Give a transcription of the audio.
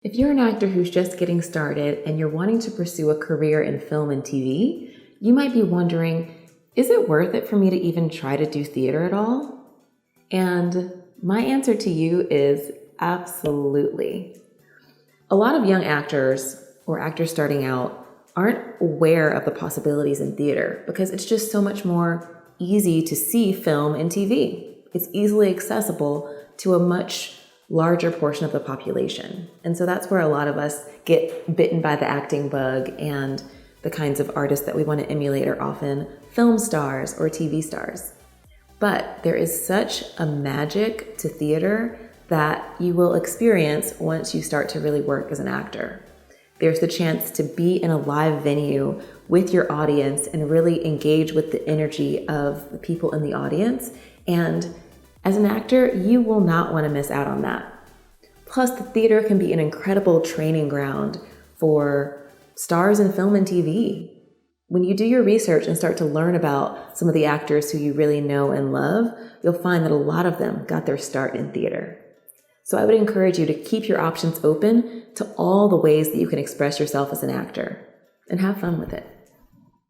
If you're an actor who's just getting started and you're wanting to pursue a career in film and TV, you might be wondering, is it worth it for me to even try to do theater at all? And my answer to you is absolutely. A lot of young actors or actors starting out aren't aware of the possibilities in theater because it's just so much more easy to see film and TV. It's easily accessible to a much larger portion of the population. And so that's where a lot of us get bitten by the acting bug, and the kinds of artists that we want to emulate are often film stars or TV stars. But there is such a magic to theater that you will experience once you start to really work as an actor. There's the chance to be in a live venue with your audience and really engage with the energy of the people in the audience. And as an actor, you will not want to miss out on that. Plus, the theater can be an incredible training ground for stars in film and TV. When you do your research and start to learn about some of the actors who you really know and love, you'll find that a lot of them got their start in theater. So I would encourage you to keep your options open to all the ways that you can express yourself as an actor and have fun with it.